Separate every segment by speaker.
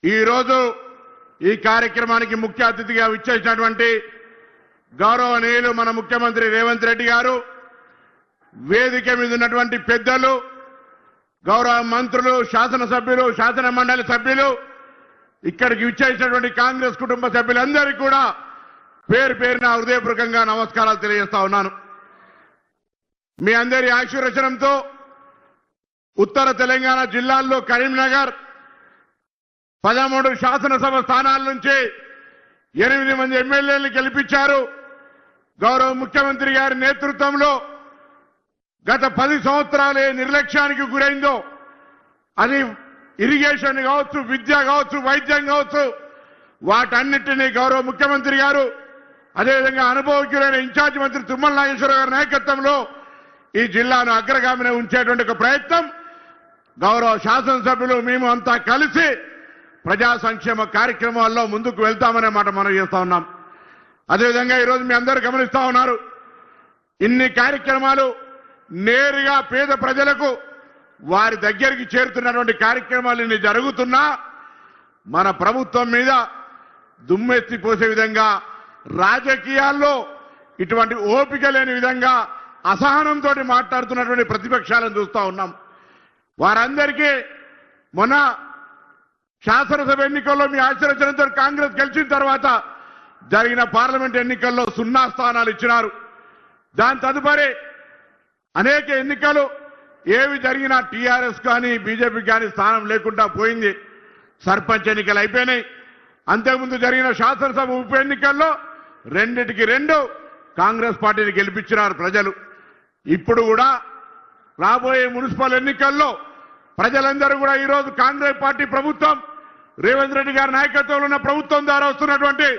Speaker 1: ఈరోజు ఈ కార్యక్రమానికి ముఖ్య అతిథిగా విచ్చేసినటువంటి గౌరవనీయులు మన ముఖ్యమంత్రి రేవంత్ రెడ్డి గారు, వేదిక మీద ఉన్నటువంటి పెద్దలు, గౌరవ మంత్రులు, శాసనసభ్యులు, శాసన మండలి సభ్యులు, ఇక్కడికి విచ్చేసినటువంటి కాంగ్రెస్ కుటుంబ సభ్యులందరికీ కూడా పేరు పేరున హృదయపూర్వకంగా నమస్కారాలు తెలియజేస్తా ఉన్నాను. మీ అందరి ఆశీర్వచనంతో ఉత్తర తెలంగాణ జిల్లాల్లో కరీంనగర్ 13 శాసనసభ స్థానాల నుంచి 8 మంది ఎమ్మెల్యేలను గెలిపించారు. గౌరవ ముఖ్యమంత్రి గారి నేతృత్వంలో గత 10 సంవత్సరాలు ఏ నిర్లక్ష్యానికి గురైందో, అది ఇరిగేషన్ కావచ్చు, విద్య కావచ్చు, వైద్యం కావచ్చు, వాటన్నిటినీ గౌరవ ముఖ్యమంత్రి గారు, అదేవిధంగా అనుభవజ్ఞులైన ఇన్ఛార్జ్ మంత్రి తుమ్మల నాగేశ్వరరావు గారి నాయకత్వంలో ఈ జిల్లాను అగ్రగామిని ఉంచేటువంటి ఒక ప్రయత్నం గౌరవ శాసనసభ్యులు మేము అంతా కలిసి ప్రజా సంక్షేమ కార్యక్రమాల్లో ముందుకు వెళ్తామనే మాట మనం చేస్తా ఉన్నాం. అదేవిధంగా ఈరోజు మీ అందరూ గమనిస్తా ఉన్నారు, ఇన్ని కార్యక్రమాలు నేరుగా పేద ప్రజలకు వారి దగ్గరికి చేరుతున్నటువంటి కార్యక్రమాలు ఇన్ని జరుగుతున్నా మన ప్రభుత్వం మీద దుమ్మెత్తి పోసే విధంగా, రాజకీయాల్లో ఇటువంటి ఓపిక లేని విధంగా అసహనంతో మాట్లాడుతున్నటువంటి ప్రతిపక్షాలను చూస్తా ఉన్నాం. వారందరికీ మొన్న శాసనసభ ఎన్నికల్లో మీ ఆశీర్వచనంతో కాంగ్రెస్ గెలిచిన తర్వాత జరిగిన పార్లమెంట్ ఎన్నికల్లో 0 స్థానాలు ఇచ్చినారు. దాని తదుపరి అనేక ఎన్నికలు ఏవి జరిగినా టీఆర్ఎస్ కానీ బీజేపీ కానీ స్థానం లేకుండా పోయింది. సర్పంచ్ ఎన్నికలు అయిపోయినాయి. అంతకుముందు జరిగిన శాసనసభ ఉప ఎన్నికల్లో 2 కాంగ్రెస్ పార్టీని గెలిపించినారు ప్రజలు. ఇప్పుడు కూడా రాబోయే మున్సిపల్ ఎన్నికల్లో ప్రజలందరూ కూడా ఈరోజు కాంగ్రెస్ పార్టీ ప్రభుత్వం, రేవంత్ రెడ్డి గారి నాయకత్వంలో ఉన్న ప్రభుత్వం ద్వారా వస్తున్నటువంటి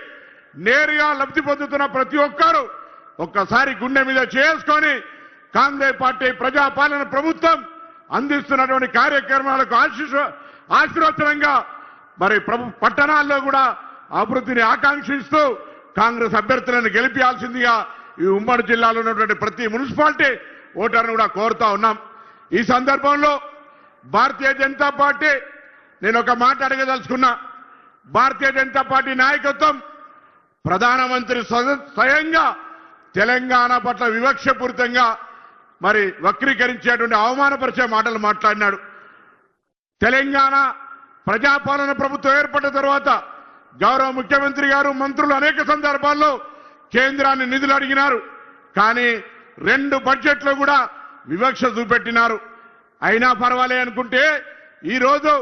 Speaker 1: నేరుగా లబ్ధి పొందుతున్న ప్రతి ఒక్కరూ ఒక్కసారి గుండె మీద చేసుకొని కాంగ్రెస్ పార్టీ ప్రజాపాలన ప్రభుత్వం అందిస్తున్నటువంటి కార్యక్రమాలకు ఆశీర్వచనంగా మరి పట్టణాల్లో కూడా అభివృద్ధిని ఆకాంక్షిస్తూ కాంగ్రెస్ అభ్యర్థులను గెలిపించాల్సిందిగా ఈ ఉమ్మడి జిల్లాలో ఉన్నటువంటి ప్రతి మున్సిపాలిటీ ఓటర్ను కూడా కోరుతా ఉన్నాం. ఈ సందర్భంలో భారతీయ జనతా పార్టీ, నేను ఒక మాట అడగదలుచుకున్నా, భారతీయ జనతా పార్టీ నాయకత్వం ప్రధానమంత్రి స్వయంగా తెలంగాణ పట్ల వివక్షపూరితంగా మరి వక్రీకరించేటువంటి అవమానపరిచే మాటలు మాట్లాడినాడు. తెలంగాణ ప్రజాపాలన ప్రభుత్వం ఏర్పడిన తర్వాత గౌరవ ముఖ్యమంత్రి గారు, మంత్రులు అనేక సందర్భాల్లో కేంద్రాన్ని నిధులు అడిగినారు. కానీ 2 బడ్జెట్లో కూడా వివక్ష చూపెట్టినారు. అయినా పర్వాలే అనుకుంటే ఈరోజు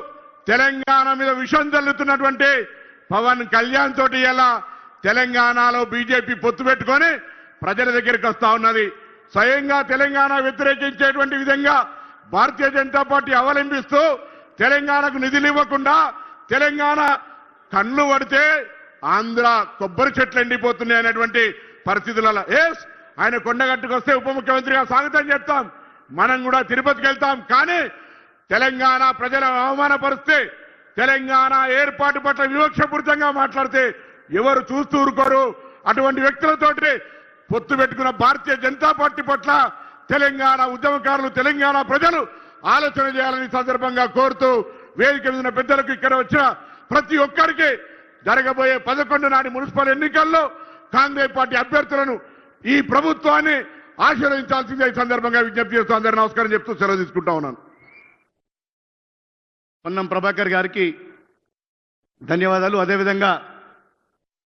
Speaker 1: తెలంగాణ మీద విషం చల్లుతున్నటువంటి పవన్ కళ్యాణ్ తోటి ఎలా తెలంగాణలో బీజేపీ పొత్తు పెట్టుకొని ప్రజల దగ్గరికి వస్తా ఉన్నది. స్వయంగా తెలంగాణ వ్యతిరేకించేటువంటి విధంగా భారతీయ జనతా పార్టీ అవలంబిస్తూ తెలంగాణకు నిధులు ఇవ్వకుండా, తెలంగాణ కళ్ళు పడితే ఆంధ్ర కొబ్బరి చెట్లు ఎండిపోతున్నాయి అనేటువంటి పరిస్థితులలో ఆయన కొండగట్టుకు వస్తే ఉప ముఖ్యమంత్రిగా స్వాగతం చెప్తాం, మనం కూడా తిరుపతికి వెళ్తాం. కానీ తెలంగాణ ప్రజలను అవమానపరిస్తే, తెలంగాణ ఏర్పాటు పట్ల వివక్షపూరితంగా మాట్లాడితే ఎవరు చూస్తూ ఊరుకోరు. అటువంటి వ్యక్తులతోటి పొత్తు పెట్టుకున్న భారతీయ జనతా పార్టీ పట్ల తెలంగాణ ఉద్యమకారులు, తెలంగాణ ప్రజలు ఆలోచన చేయాలని సందర్భంగా కోరుతూ, వేదిక మీద ఉన్న పెద్దలకు, ఇక్కడ వచ్చిన ప్రతి ఒక్కరికి జరగబోయే 11 నాటి మున్సిపల్ ఎన్నికల్లో కాంగ్రెస్ పార్టీ అభ్యర్థులను, ఈ ప్రభుత్వాన్ని ఆశీర్వదించాల్సిందే ఈ సందర్భంగా విజ్ఞప్తి చేస్తూ అందరూ నమస్కారం చెప్తూ సెలవు తీసుకుంటా ఉన్నాను.
Speaker 2: పొన్నం ప్రభాకర్ గారికి ధన్యవాదాలు. అదేవిధంగా